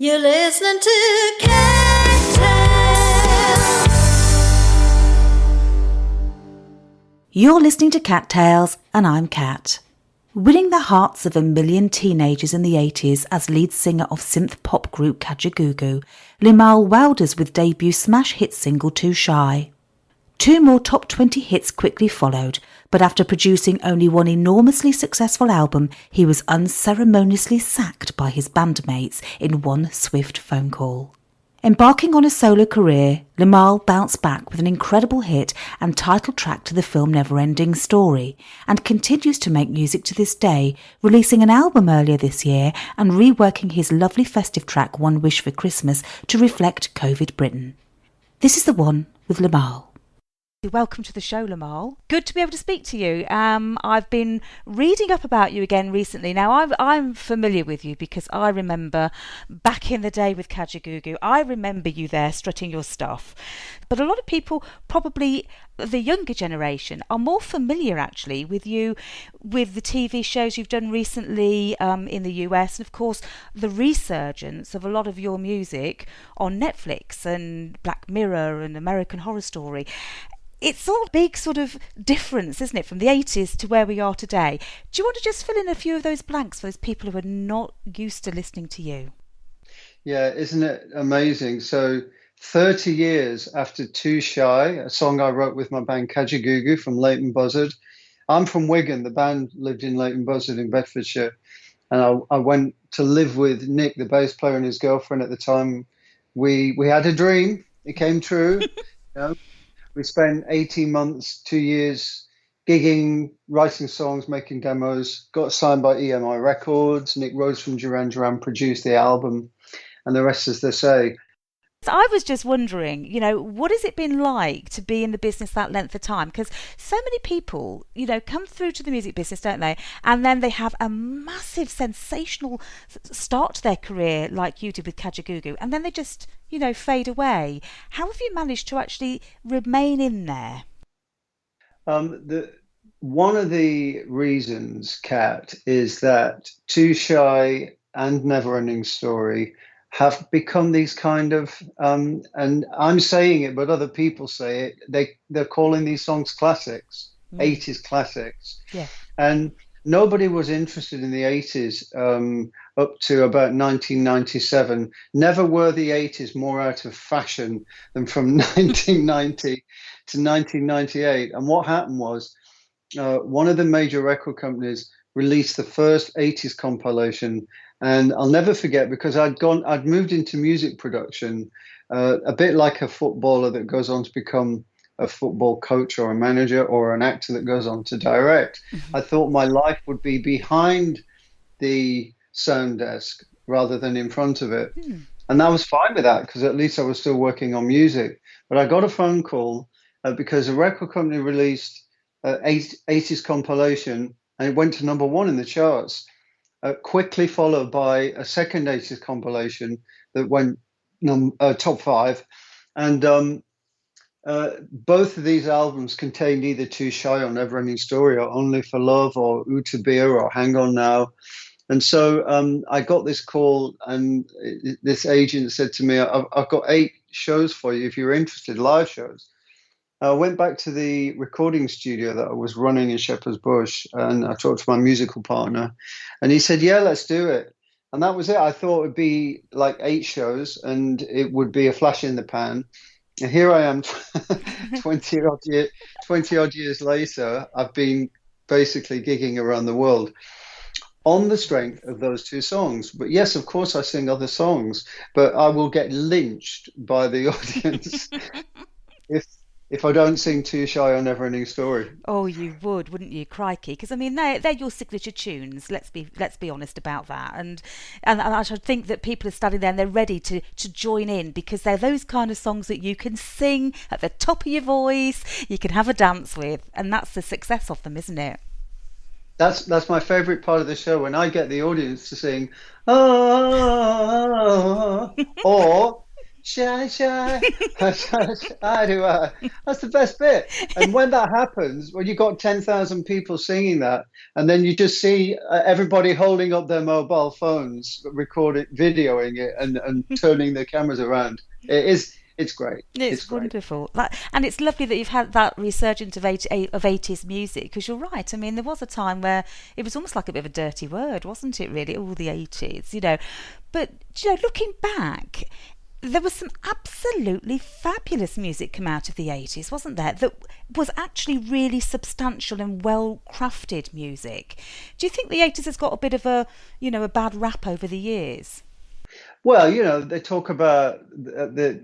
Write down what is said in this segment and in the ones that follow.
You're listening to Cat You're listening to Cat Tales, and I'm Kat. Winning the hearts of a million teenagers in the 80s as lead singer of synth pop group Kajagoogoo, Limahl wowed us with debut smash hit single Too Shy. Two more top 20 hits quickly followed, but after producing only one enormously successful album, he was unceremoniously sacked by his bandmates in one swift phone call. Embarking on a solo career, Limahl bounced back with an incredible hit and title track to the film Neverending Story, and continues to make music to this day, releasing an album earlier this year and reworking his lovely festive track One Wish for Christmas to reflect COVID Britain. This is the one with Limahl. Welcome to the show, Limahl. Good to be able to speak to you. I've been reading up about you again recently. Now, I'm familiar with you because I remember back in the day with Kajagoogoo, I remember you there strutting your stuff. But a lot of people, probably the younger generation, are more familiar actually with you, with the TV shows you've done recently in the US, and of course the resurgence of a lot of your music on Netflix and Black Mirror and American Horror Story. It's all a big sort of difference, isn't it, from the 80s to where we are today. Do you want to just fill in a few of those blanks for those people who are not used to listening to you? Yeah, isn't it amazing? So 30 years after Too Shy, a song I wrote with my band Kajagoogoo from Leighton Buzzard. I'm from Wigan. The band lived in Leighton Buzzard in Bedfordshire. And I went to live with Nick, the bass player, and his girlfriend at the time. We had a dream. It came true. We spent 18 months, 2 years gigging, writing songs, making demos, got signed by EMI Records. Nick Rose from Duran Duran produced the album, and the rest, as they say. So I was just wondering, what has it been like to be in the business that length of time? Because so many people, come through to the music business, don't they? And then they have a massive, sensational start to their career like you did with Kajagoogoo. And then they just, fade away. How have you managed to actually remain in there? One of the reasons, Kat, is that Too Shy and Neverending Story have become these kind of, and I'm saying it, but other people say it, they're calling these songs classics, 80s classics. Yeah. And nobody was interested in the 80s up to about 1997. Never were the 80s more out of fashion than from 1990 to 1998. And what happened was one of the major record companies released the first 80s compilation. And I'll never forget, because I'd moved into music production, a bit like a footballer that goes on to become a football coach or a manager, or an actor that goes on to direct. Mm-hmm. I thought my life would be behind the sound desk rather than in front of it. Mm. And I was fine with that, because at least I was still working on music. But I got a phone call because a record company released an 80s compilation, and it went to number one in the charts. Quickly followed by a second 80s compilation that went top five. And both of these albums contained either Too Shy or Neverending Story, or Only for Love, or Uta Beer, or Hang On Now. And so I got this call, and this agent said to me, I've got 8 shows for you if you're interested, live shows. I went back to the recording studio that I was running in Shepherd's Bush, and I talked to my musical partner, and he said, yeah, let's do it. And that was it. I thought it would be like 8 shows and it would be a flash in the pan. And here I am 20 odd years later. I've been basically gigging around the world on the strength of those 2 songs. But yes, of course, I sing other songs, but I will get lynched by the audience if I don't sing Too Shy or Neverending Story. Oh, you would, wouldn't you? Crikey! Because I mean, they're your signature tunes. Let's be honest about that. And I should think that people are standing there and they're ready to join in, because they're those kind of songs that you can sing at the top of your voice, you can have a dance with, and that's the success of them, isn't it? That's my favourite part of the show, when I get the audience to sing, ah, or Shy, shy, I do. That's the best bit. And when that happens, when you got 10,000 people singing that, and then you just see everybody holding up their mobile phones, recording, videoing it, and turning their cameras around, it's great. It's It's great. wonderful. And it's lovely that you've had that resurgence of 80s music, because you're right. I mean, there was a time where it was almost like a bit of a dirty word, wasn't it, really? All the 80s, you know. But, you know, looking back, there was some absolutely fabulous music come out of the 80s, wasn't there? That was actually really substantial and well crafted music. Do you think the 80s has got a bit of a, you know, a bad rap over the years? Well, they talk about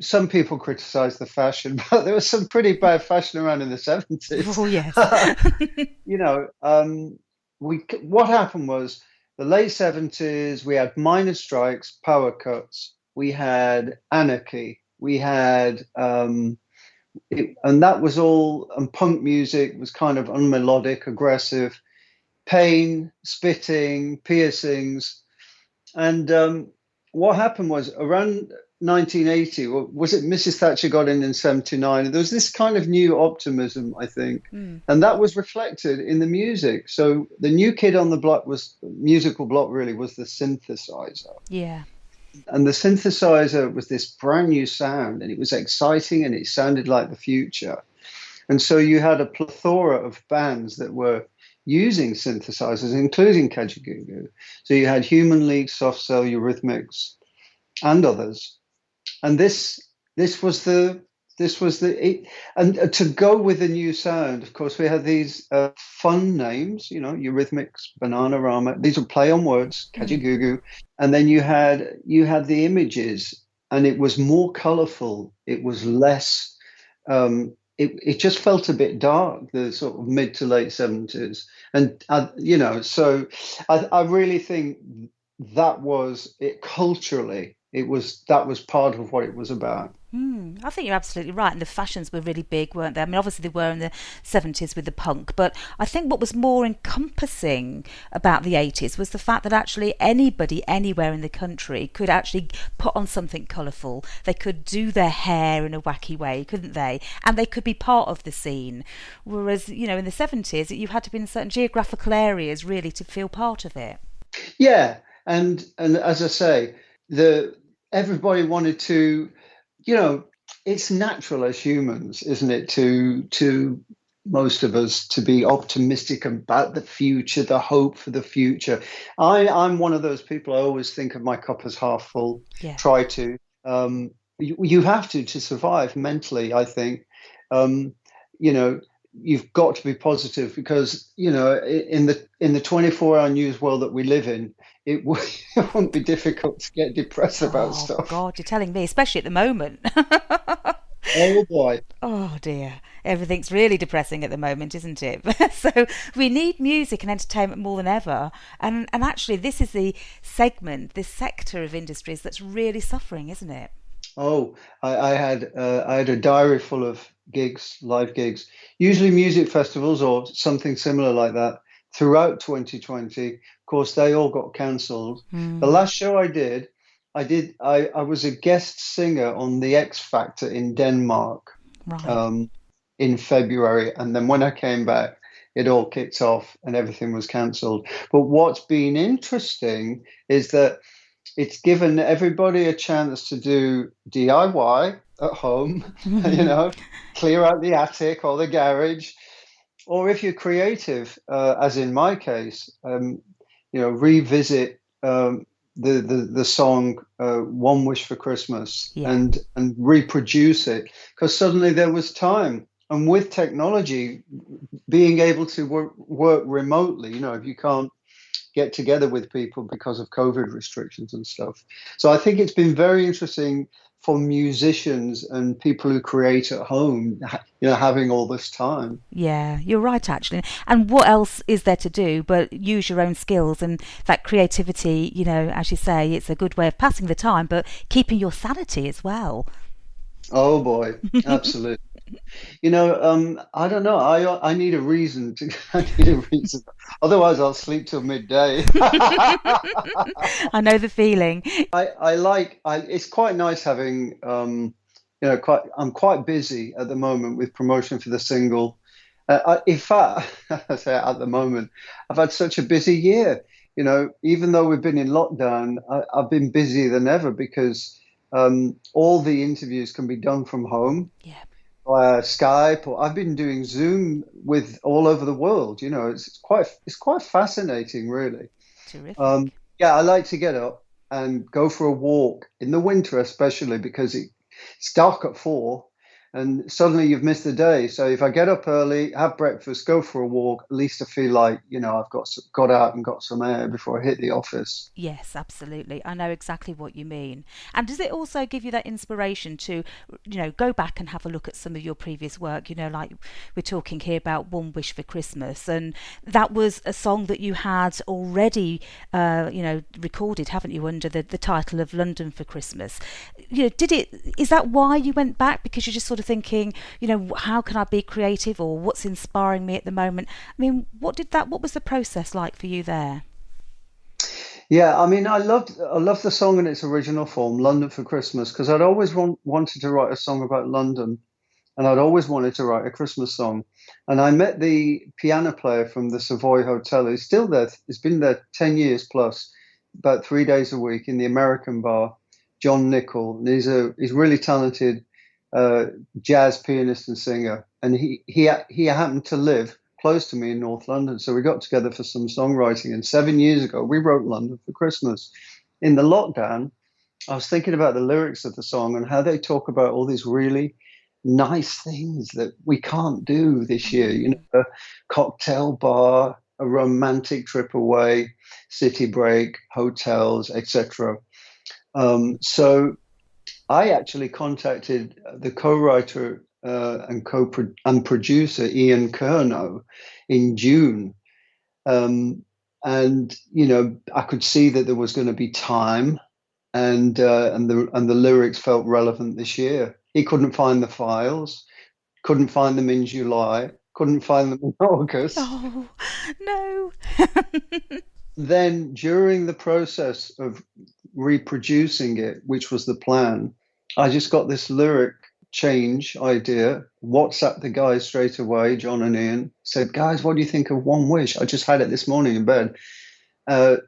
some people criticize the fashion, but there was some pretty bad fashion around in the 70s. Oh, yes. you know, what happened was the late 70s, we had miners' strikes, power cuts, we had anarchy, we had, and that was all, and punk music was kind of unmelodic, aggressive, pain, spitting, piercings. And what happened was around 1980, was it Mrs. Thatcher got in 79? There was this kind of new optimism, I think, and that was reflected in the music. So the new kid on the block musical block really was the synthesizer. Yeah. And the synthesizer was this brand new sound, and it was exciting, and it sounded like the future. And so you had a plethora of bands that were using synthesizers, including Kajagoogoo. So you had Human League, Soft Cell, Eurythmics, and others. And and to go with the new sound, of course, we had these fun names, Eurythmics, Bananarama. These would play on words, Kajagoogoo, and then you had the images, and it was more colourful. It was less. It just felt a bit dark, the sort of mid to late 70s, and so I really think that was it culturally. That was part of what it was about. I think you're absolutely right. And the fashions were really big, weren't they? I mean, obviously they were in the 70s with the punk, but I think what was more encompassing about the 80s was the fact that actually anybody anywhere in the country could actually put on something colourful. They could do their hair in a wacky way, couldn't they? And they could be part of the scene. Whereas, in the 70s, you had to be in certain geographical areas really to feel part of it. Yeah. And as I say, everybody wanted to, it's natural as humans, isn't it, to most of us to be optimistic about the future, the hope for the future. I'm one of those people. I always think of my cup as half full. Yeah. Try to. You have to survive mentally, I think. You've got to be positive because, in the 24-hour news world that we live in, it won't be difficult to get depressed about stuff. Oh, God, you're telling me, especially at the moment. Oh, boy. Oh, dear. Everything's really depressing at the moment, isn't it? So we need music and entertainment more than ever. And actually, this is the segment, this sector of industries that's really suffering, isn't it? Oh, I had a diary full of gigs, live gigs, usually music festivals or something similar like that throughout 2020. Of course, they all got cancelled. The last show I was a guest singer on the X Factor in Denmark, Right. in February. And then when I came back, it all kicked off and everything was cancelled. But what's been interesting is that it's given everybody a chance to do DIY at home, clear out the attic or the garage. Or if you're creative, as in my case, revisit the song "One Wish for Christmas" and reproduce it, because suddenly there was time. And with technology, being able to work remotely, if you can't get together with people because of COVID restrictions and stuff. So I think it's been very interesting for musicians and people who create at home, having all this time. Yeah, you're right, actually. And what else is there to do but use your own skills and that creativity, as you say, it's a good way of passing the time, but keeping your sanity as well. Oh, boy. Absolutely. I don't know. I need a reason to. I need a reason. Otherwise, I'll sleep till midday. I know the feeling. I like. It's quite nice having. Quite. I'm quite busy at the moment with promotion for the single. In fact, I say at the moment, I've had such a busy year. Even though we've been in lockdown, I've been busier than ever because all the interviews can be done from home Yeah, via Skype, or I've been doing Zoom with all over the world. It's quite fascinating, really. terrific. Yeah, I like to get up and go for a walk in the winter, especially because it's dark at 4 and suddenly you've missed the day. So if I get up early, have breakfast, go for a walk, at least I feel like, I've got out and got some air before I hit the office. Yes, absolutely. I know exactly what you mean. And does it also give you that inspiration to, go back and have a look at some of your previous work? Like we're talking here about One Wish for Christmas, and that was a song that you had already, recorded, haven't you, under the title of London for Christmas? Is that why you went back? Because you're just sort of thinking, how can I be creative, or what's inspiring me at the moment? I mean, what was the process like for you there? Yeah, I mean, I loved the song in its original form, London for Christmas, because I'd always wanted to write a song about London, and I'd always wanted to write a Christmas song. And I met the piano player from the Savoy Hotel. He's still there. He's been there 10 years plus, about 3 days a week in the American bar, John Nickel. And he's really talented uh, jazz pianist and singer. And he happened to live close to me in North London. So we got together for some songwriting. And 7 years ago, we wrote London for Christmas. In the lockdown, I was thinking about the lyrics of the song and how they talk about all these really nice things that we can't do this year. A cocktail bar, a romantic trip away, city break, hotels, etc. So I actually contacted the co-writer and producer Ian Kernow in June, and I could see that there was going to be time, and the lyrics felt relevant this year. He couldn't find the files, couldn't find them in July, couldn't find them in August. Oh, no. Then during the process of reproducing it, which was the plan, I just got this lyric change idea. WhatsApp the guys straight away, John and Ian, said, "Guys, what do you think of One Wish? I just had it this morning in bed."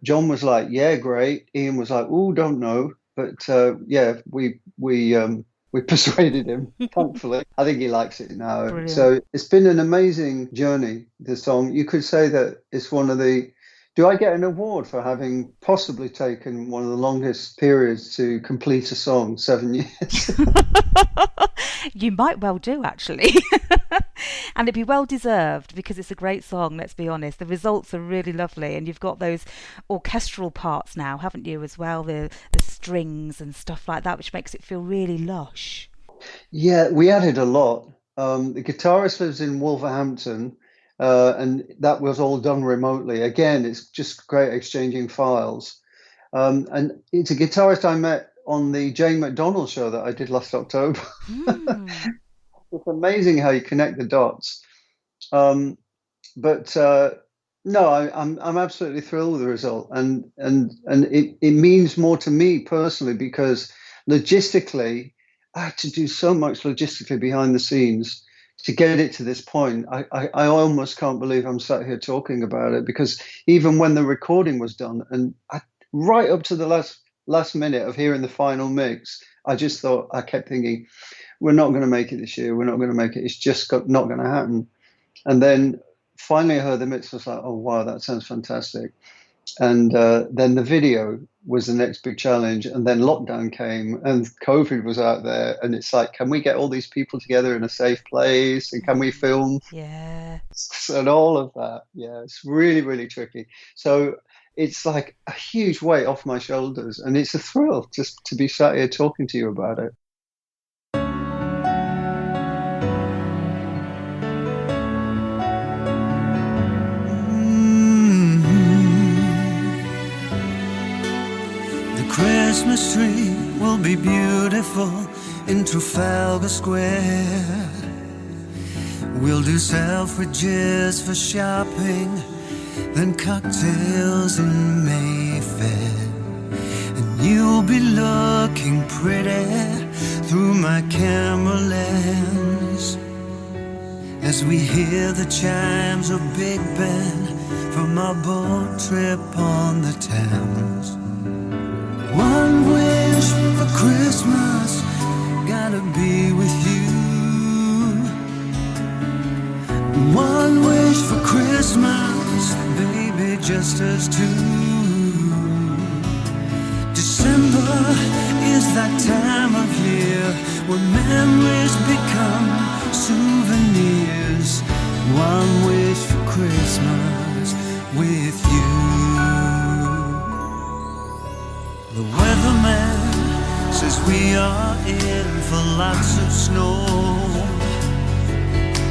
John was like, "Yeah, great." Ian was like, "Oh, don't know," but yeah, we persuaded him. Thankfully, I think he likes it now. Brilliant. So it's been an amazing journey. The song, you could say that it's one of the. Do I get an award for having possibly taken one of the longest periods to complete a song, 7 years? You might well do, actually. And it'd be well deserved because it's a great song, let's be honest. The results are really lovely, and you've got those orchestral parts now, haven't you, as well? The strings and stuff like that, which makes it feel really lush. Yeah, we added a lot. The guitarist lives in Wolverhampton, and that was all done remotely. Again, it's just great exchanging files. And it's a guitarist I met on the Jane McDonald show that I did last October. Mm. It's amazing how you connect the dots. Um, but no, I'm absolutely thrilled with the result, and it means more to me personally because logistically, I had to do so much logistically behind the scenes to get it to this point. I almost can't believe I'm sat here talking about it because even when the recording was done, right up to the last minute of hearing the final mix, I kept thinking, we're not going to make it this year. We're not going to make it. It's just not going to happen. And then finally I heard the mix. I was like, oh, wow, that sounds fantastic. And then the video was the next big challenge. And then lockdown came and COVID was out there. And it's like, can we get all these people together in a safe place? And can we film? Yeah. And all of that. Yeah, it's really, really tricky. So it's like a huge weight off my shoulders. And it's a thrill just to be sat here talking to you about it. Christmas tree will be beautiful in Trafalgar Square. We'll do Selfridges for shopping, then cocktails in Mayfair. And you'll be looking pretty through my camera lens as we hear the chimes of Big Ben from our boat trip on the Thames. One wish for Christmas, gotta be with you. One wish for Christmas, baby, just us two. December is that time of year when memories become souvenirs. One wish for Christmas with you. The weatherman says we are in for lots of snow.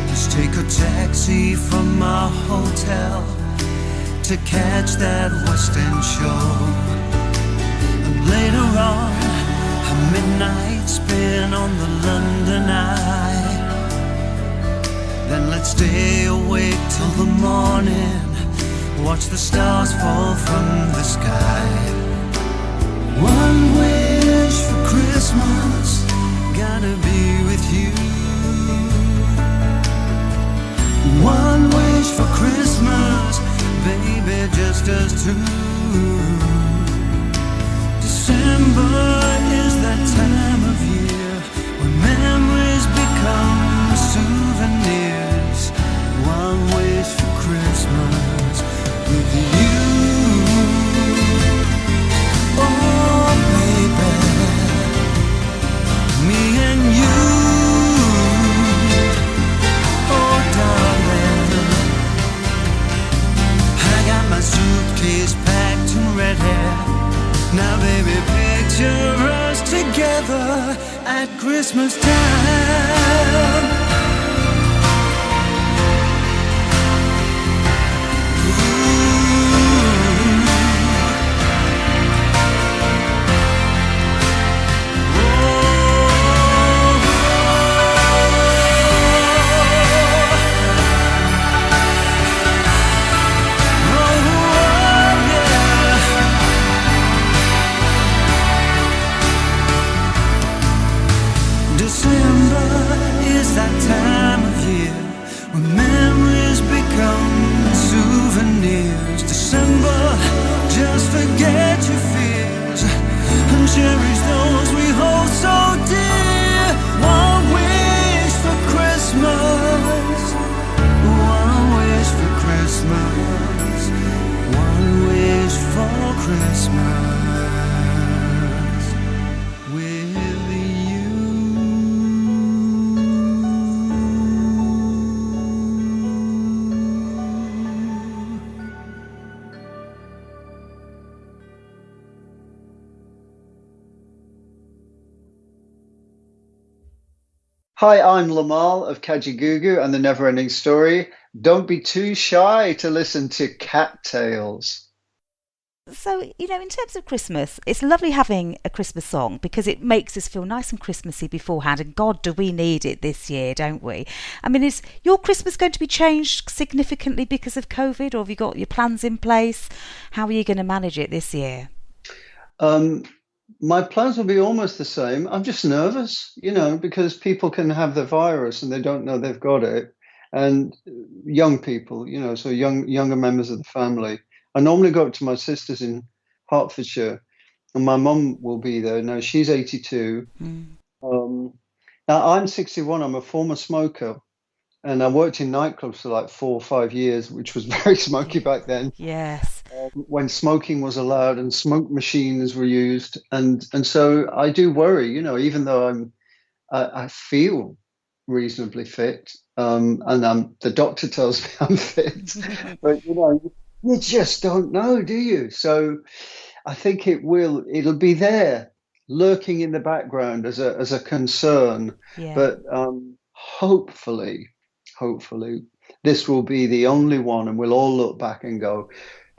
Just take a taxi from our hotel to catch that West End show. And later on, a midnight spin on the London Eye. Then let's stay awake till the morning, watch the stars fall from the sky. One wish for Christmas, gotta be with you. One wish for Christmas, baby, just us two. December is that time of year when memories become souvenirs. One wish for Christmas with you. Oh, baby, me and you. Oh, darling, I got my suitcase packed and ready. Now, baby, picture us together at Christmas time. That time of year when memories become souvenirs. December, just forget your fears and cherish those we hold so dear. One wish for Christmas, one wish for Christmas, one wish for Christmas with you. Hi, I'm Limahl of Kajagoogoo and the Neverending Story. Don't be too shy to listen to Cat Tales. So, in terms of Christmas, it's lovely having a Christmas song because it makes us feel nice and Christmassy beforehand. And God, do we need it this year, don't we? I mean, is your Christmas going to be changed significantly because of COVID, or have you got your plans in place? How are you going to manage it this year? My plans will be almost the same. I'm just nervous, because people can have the virus and they don't know they've got it. And young people, so younger members of the family. I normally go up to my sister's in Hertfordshire, and my mum will be there. Now, she's 82. Now, I'm 61. I'm a former smoker, and I worked in nightclubs for like 4 or 5 years, which was very smoky back then. Yes. When smoking was allowed and smoke machines were used. And so I do worry, even though I feel reasonably fit, and the doctor tells me I'm fit, but you just don't know, do you? So I think it'll be there lurking in the background as a concern. Yeah. But hopefully this will be the only one, and we'll all look back and go,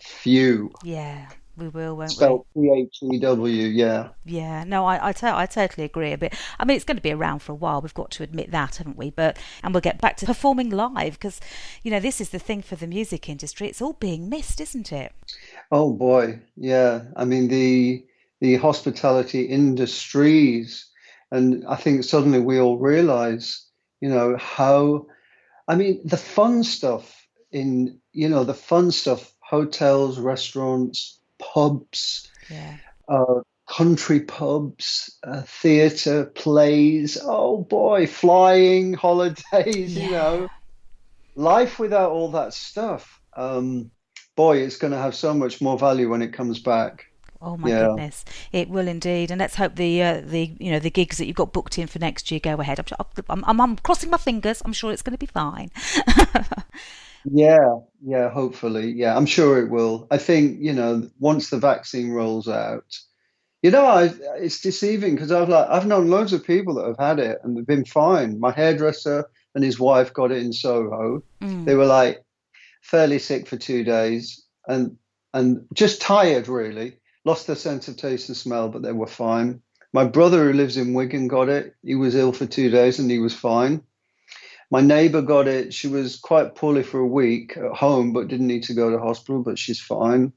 phew. Yeah. We will, won't we? Spelled PHEW, yeah. Yeah, no, I totally agree a bit. I mean, it's going to be around for a while. We've got to admit that, haven't we? And we'll get back to performing live because, this is the thing for the music industry. It's all being missed, isn't it? Oh boy, yeah. I mean the hospitality industries, and I think suddenly we all realize, how. I mean, the fun stuff the fun stuff, hotels, restaurants, pubs, Yeah. country pubs, theatre, plays. Oh boy, flying, holidays, Yeah. life without all that stuff. Boy, it's going to have so much more value when it comes back. Oh my Yeah. goodness, it will indeed, and let's hope the gigs that you've got booked in for next year go ahead. I'm crossing my fingers. I'm sure it's going to be fine. Yeah, yeah, hopefully. Yeah, I'm sure it will. I think, once the vaccine rolls out, it's deceiving because I've known loads of people that have had it and they've been fine. My hairdresser and his wife got it in Soho. They were like fairly sick for 2 days and just tired really, lost their sense of taste and smell, but they were fine. My brother who lives in Wigan got it. He was ill for 2 days and he was fine. My neighbor got it. She was quite poorly for a week at home, but didn't need to go to hospital, but she's fine.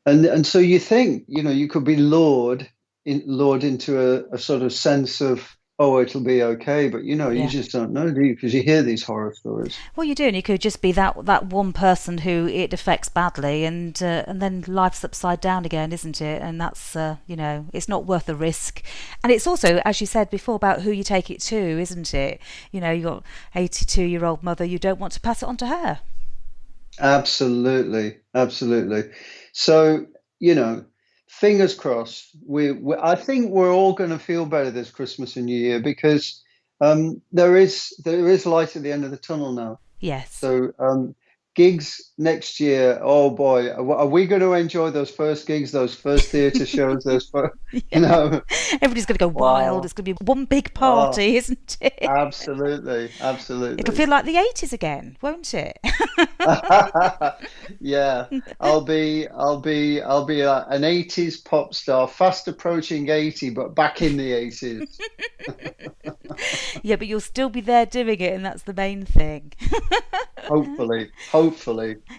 And so you think, you could be lured into a sort of sense of, oh, it'll be okay. But, you Yeah. just don't know, do you? Because you hear these horror stories. Well, you do, and you could just be that one person who it affects badly, and then life's upside down again, isn't it? And that's it's not worth the risk. And it's also, as you said before, about who you take it to, isn't it? You got 82-year-old mother, you don't want to pass it on to her. Absolutely, absolutely. So, fingers crossed. I think we're all going to feel better this Christmas and New Year because there is light at the end of the tunnel now. Yes. So gigs next year. Oh boy, are we going to enjoy those first gigs, those first theatre shows, those first, Everybody's going to go wild. Wow. It's going to be one big party, isn't it? Absolutely, absolutely. It'll feel like the 80s again, won't it? Yeah, I'll be an 80s pop star, fast approaching 80, but back in the 80s. Yeah, but you'll still be there doing it, and that's the main thing. Hopefully.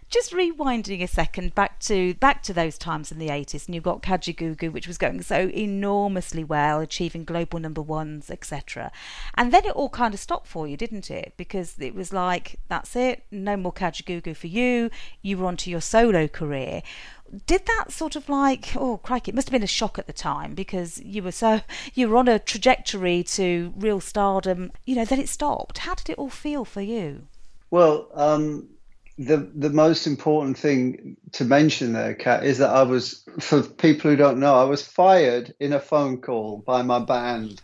Just rewinding a second back to those times in the 80s, and you've got Kajagoogoo, which was going so enormously well, achieving global number ones, etc. And then it all kind of stopped for you, didn't it? Because it was like, that's it, no more Kajagoogoo for you. You were onto your solo career. Did that sort of like, oh crikey, it must have been a shock at the time because you were on a trajectory to real stardom, then it stopped. How did it all feel for you? Well, the most important thing to mention there, Kat, is that for people who don't know, I was fired in a phone call by my band.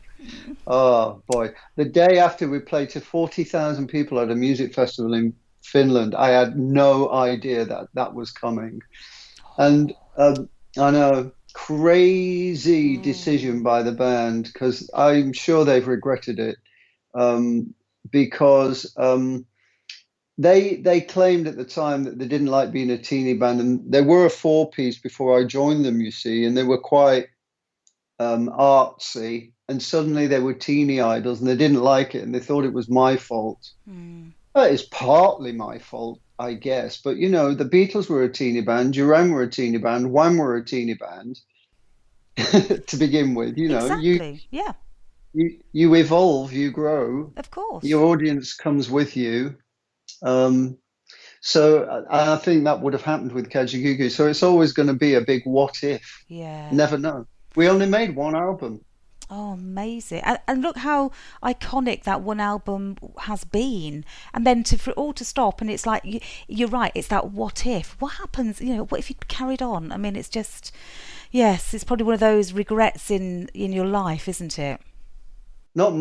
Oh boy. The day after we played to 40,000 people at a music festival in Finland, I had no idea that was coming. And I know, crazy decision by the band because I'm sure they've regretted it because they claimed at the time that they didn't like being a teeny band, and they were a four-piece before I joined them, you see, and they were quite artsy, and suddenly they were teeny idols, and they didn't like it, and they thought it was my fault. It's partly my fault, I guess, but the Beatles were a teeny band, Duran were a teeny band, Wham were a teeny band to begin with. Exactly. Yeah. You evolve, you grow. Of course. Your audience comes with you. So I think that would have happened with Kajagoogoo. So it's always going to be a big what if. Yeah. Never know. We only made one album. Oh, amazing. And look how iconic that one album has been. And then for it all to stop, and it's like, you're right, it's that what if. What happens, what if you'd carried on? I mean, it's just, yes, it's probably one of those regrets in your life, isn't it? Not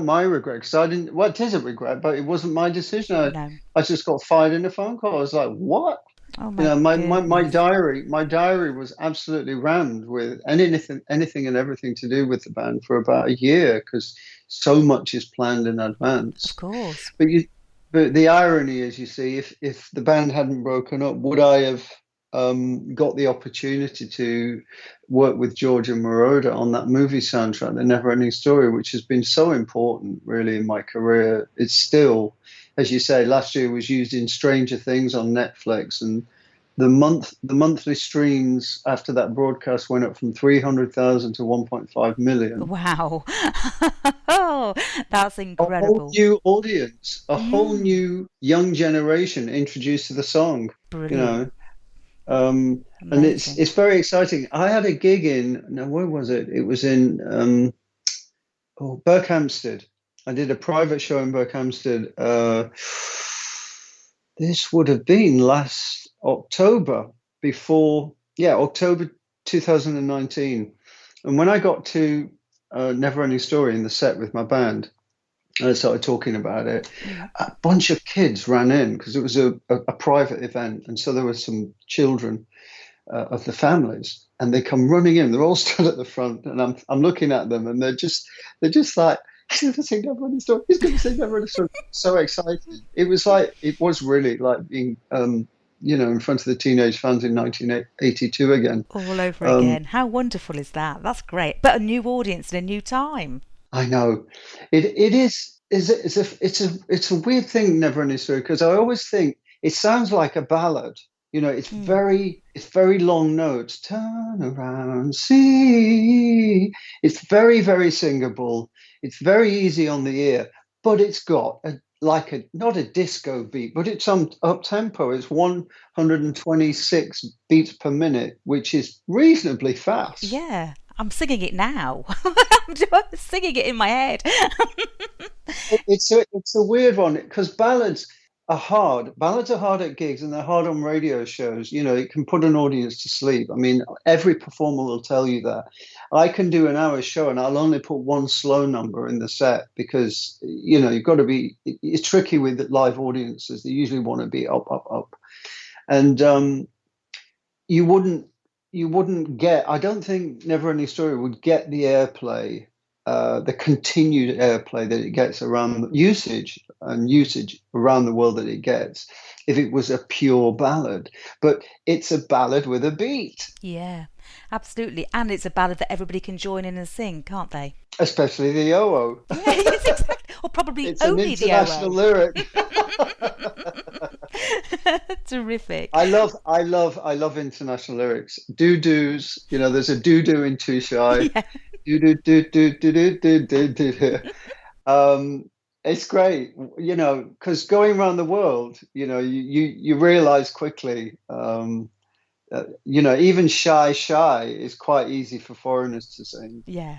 my regret, because I didn't. Well, it is a regret, but it wasn't my decision. No. I just got fired in a phone call. I was like, what? Oh my diary was absolutely rammed with anything and everything to do with the band for about a year because so much is planned in advance. Of course. But the irony is, you see, if the band hadn't broken up, would I have got the opportunity to work with Georgia Moroder on that movie soundtrack, The Neverending Story, which has been so important really in my career. It's still, as you say, last year was used in Stranger Things on Netflix, and the monthly streams after that broadcast went up from 300,000 to 1.5 million. Wow. Oh, that's A incredible. whole new audience, a whole new young generation introduced to the song, you know. Brilliant. And Amazing. it's very exciting. I had a gig in, now where was it? It was in Berkhamsted. I did a private show in Berkhamsted. This would have been last October, October 2019. And when I got to Neverending Story in the set with my band, and I started talking about it, a bunch of kids ran in because it was a private event. And so there were some children of the families, and they come running in. They're all stood at the front, and I'm looking at them, and they're just like, he's going to sing Neverending Story. He's going to sing Neverending Story. So excited. It was really like being, in front of the teenage fans in 1982 again. All over again. How wonderful is that? That's great. But a new audience and a new time. I know, it is. It's a weird thing, Neverending Story, because I always think it sounds like a ballad. It's very long notes. Turn around, see. It's very, very singable. It's very easy on the ear, but it's got not a disco beat, but it's up tempo. It's 126 beats per minute, which is reasonably fast. Yeah. I'm singing it now. I'm singing it in my head. It's a weird one because ballads are hard. Ballads are hard at gigs, and they're hard on radio shows. It can put an audience to sleep. I mean, every performer will tell you that. I can do an hour show and I'll only put one slow number in the set because, you've got to be, it's tricky with live audiences. They usually want to be up, up, up. And you wouldn't get, I don't think Neverending Story would get the airplay, the continued airplay that it gets around usage around the world that it gets if it was a pure ballad. But it's a ballad with a beat. Yeah, absolutely. And it's a ballad that everybody can join in and sing, can't they? Especially the O-O. Yeah, yes, exactly. Or probably it's only an international lyric. Terrific. I love international lyrics. Doo-doos, there's a doo-doo in Too Shy. Yeah. Do-do-do-do-do-do-do-do. It's great, because going around the world, you realize quickly, even shy is quite easy for foreigners to sing. Yeah.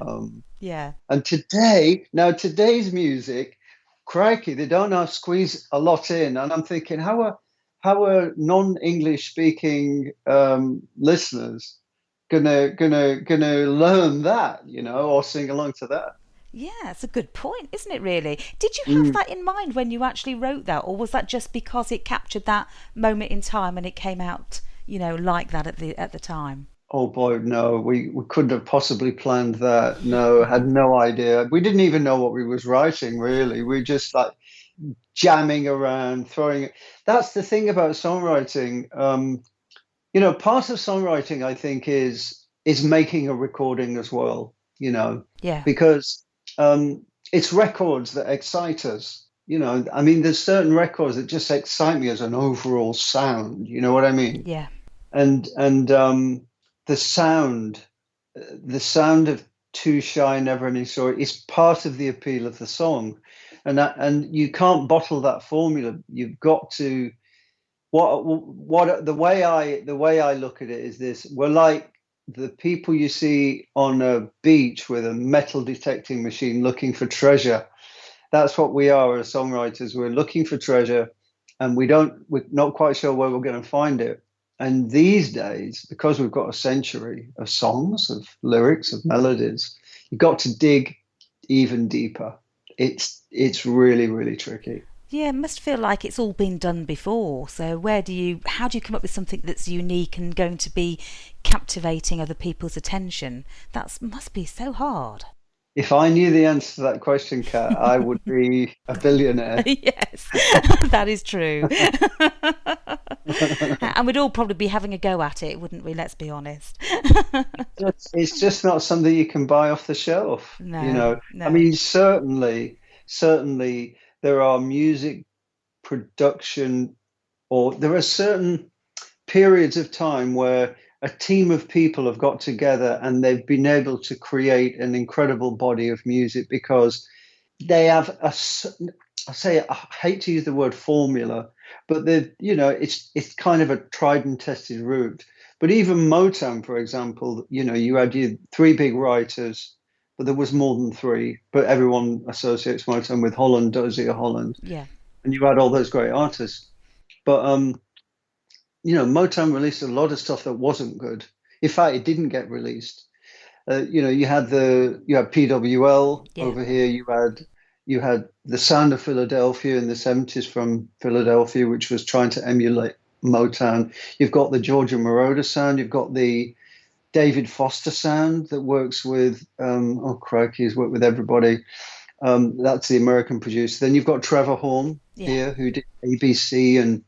Yeah. And today's music, crikey, they don't squeeze a lot in. And I'm thinking, how are non-English speaking listeners gonna learn that, or sing along to that? Yeah, it's a good point, isn't it, really? Did you have that in mind when you actually wrote that, or was that just because it captured that moment in time and it came out, like that at the time? Oh boy, no, we couldn't have possibly planned that. No, had no idea. We didn't even know what we was writing, really. We just like jamming around, throwing it. That's the thing about songwriting. Part of songwriting, I think, is making a recording as well, Yeah. because it's records that excite us. I mean, there's certain records that just excite me as an overall sound. You know what I mean? Yeah. And the sound of Too Shy, Neverending Story is part of the appeal of the song, and you can't bottle that formula. You've got to. The way I look at it is this: we're like the people you see on a beach with a metal detecting machine looking for treasure. That's what we are as songwriters. We're looking for treasure, and we're not quite sure where we're going to find it. And these days, because we've got a century of songs, of lyrics, of melodies, you've got to dig even deeper. It's really, really tricky. Yeah, it must feel like it's all been done before. So how do you come up with something that's unique and going to be captivating other people's attention? That must be so hard. If I knew the answer to that question, Kat, I would be a billionaire. Yes, that is true. And we'd all probably be having a go at it, wouldn't we? Let's be honest. It's just not something you can buy off the shelf, you No, know. I no. mean, certainly there are music production, or there are certain periods of time where a team of people have got together and they've been able to create an incredible body of music because they have I hate to use the word formula, but it's kind of a tried and tested route. But even Motown, for example, you had your three big writers, but there was more than three. But everyone associates Motown with Holland, Dozier Holland, Yeah. and you had all those great artists. But Motown released a lot of stuff that wasn't good. In fact, it didn't get released. You had PWL Yeah. over here. You had the sound of Philadelphia in the 70s from Philadelphia, which was trying to emulate Motown. You've got the Georgia Moroder sound. You've got the David Foster sound that works with, crikey, he's worked with everybody. That's the American producer. Then you've got Trevor Horn here, who did ABC and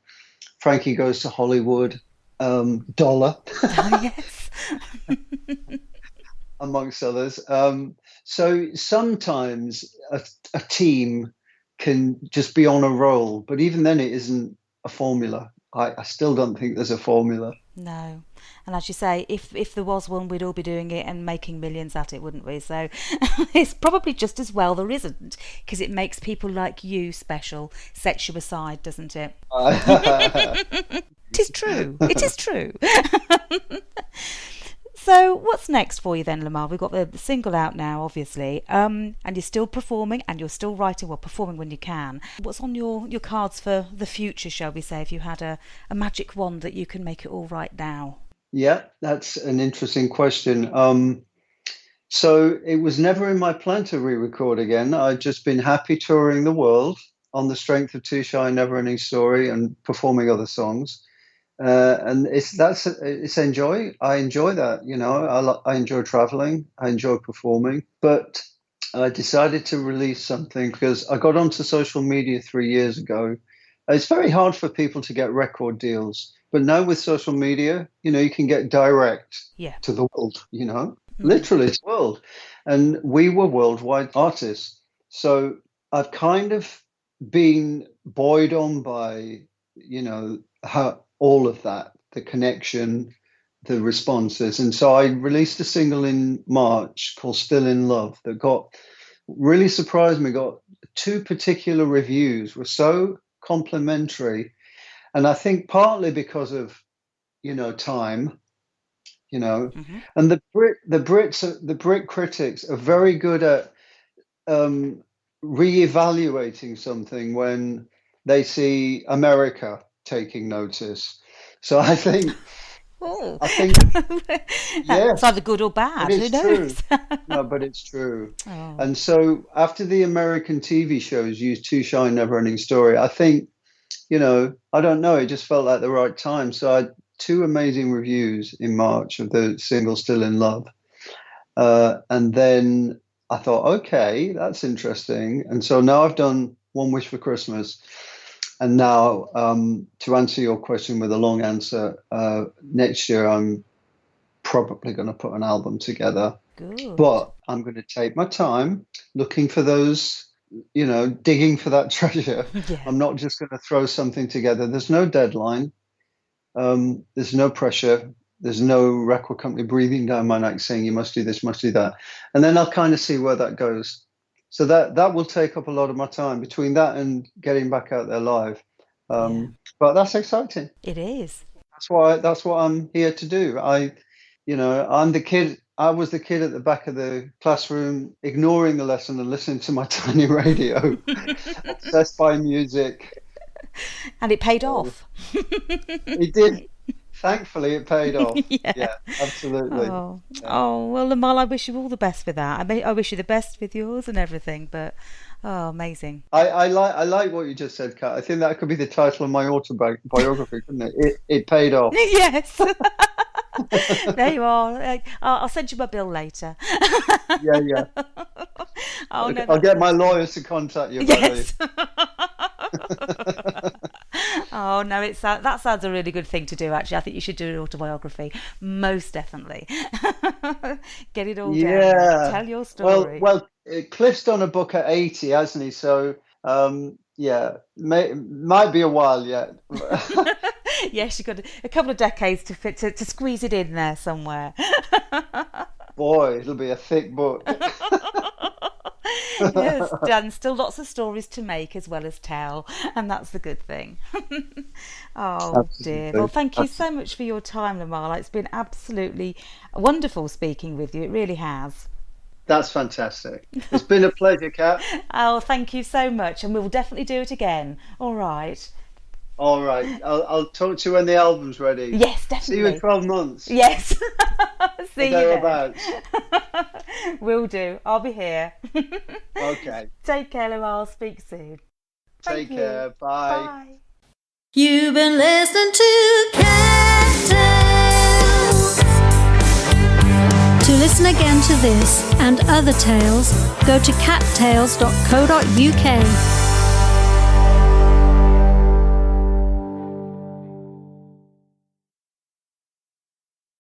Frankie Goes to Hollywood, Dollar. Oh, yes. Amongst others. So sometimes a team can just be on a roll, but even then it isn't a formula. I still don't think there's a formula. No. And as you say, if there was one, we'd all be doing it and making millions at it, wouldn't we? So it's probably just as well there isn't, because it makes people like you special, sets you aside, doesn't it? It is true. It is true. So what's next for you then, Limahl? We've got the single out now, obviously, and you're still performing and you're still writing, well, performing when you can. What's on your cards for the future, shall we say, if you had a magic wand that you can make it all right now? Yeah, that's an interesting question. So it was never in my plan to re-record again. I'd just been happy touring the world on the strength of Too Shy, Neverending Story and performing other songs. And it's enjoy. I enjoy that, I enjoy traveling. I enjoy performing. But I decided to release something because I got onto social media 3 years ago. It's very hard for people to get record deals. But now with social media, you can get direct to the world, literally to the world. And we were worldwide artists. So I've kind of been buoyed on by, how all of that, the connection, the responses. And so I released a single in March called Still in Love that really surprised me, got two particular reviews, were so complimentary. And I think partly because of, time, Mm-hmm. and the Brit critics are very good at re-evaluating something when they see America taking notice. So I think It's either good or bad. Who knows? No, but it's true. Oh. And so after the American TV shows used Too Shy, Neverending Story, I think, I don't know, it just felt like the right time. So I had two amazing reviews in March of the single Still in Love. And then I thought, okay, that's interesting. And so now I've done One Wish for Christmas. And now, to answer your question with a long answer, next year I'm probably going to put an album together. Good. But I'm going to take my time looking for those, digging for that treasure. Yeah. I'm not just going to throw something together. There's no deadline. There's no pressure. There's no record company breathing down my neck saying you must do this, must do that. And then I'll kind of see where that goes. So that will take up a lot of my time between that and getting back out there live. But that's exciting. It is. That's what I'm here to do. I'm the kid. I was the kid at the back of the classroom, ignoring the lesson and listening to my tiny radio, obsessed by music. And it paid off. It did. Thankfully, it paid off. Yeah, absolutely. Oh, well, Limahl, I wish you all the best with that. I wish you the best with yours and everything. But amazing. I like what you just said, Kat. I think that could be the title of my autobiography, couldn't it? It paid off. Yes. There you are. I'll send you my bill later. Yeah. Oh, no, I'll get my lawyers to contact you about yes. Oh no, that sounds a really good thing to do. Actually, I think you should do an autobiography. Most definitely. Get it all down. Tell your story. Well, Cliff's done a book at 80, hasn't he? So might be a while yet. Yes, you've got a couple of decades to squeeze it in there somewhere. Boy, it'll be a thick book. Yes, and still lots of stories to make as well as tell, and that's the good thing. Oh, Absolutely. dear. Well, thank you so much for your time, Limahl. It's been absolutely wonderful speaking with you. It really has. That's fantastic. It's been a pleasure, Kat. Oh, thank you so much, and we'll definitely do it again. All right. All right. I'll talk to you when the album's ready. Yes, definitely. See you in 12 months. Yes. See you thereabouts. Will do. I'll be here. Okay. Take care, Limahl. Speak soon. Take care. Bye. Bye. You've been listening to Cat Tales. To listen again to this and other tales, go to cattales.co.uk.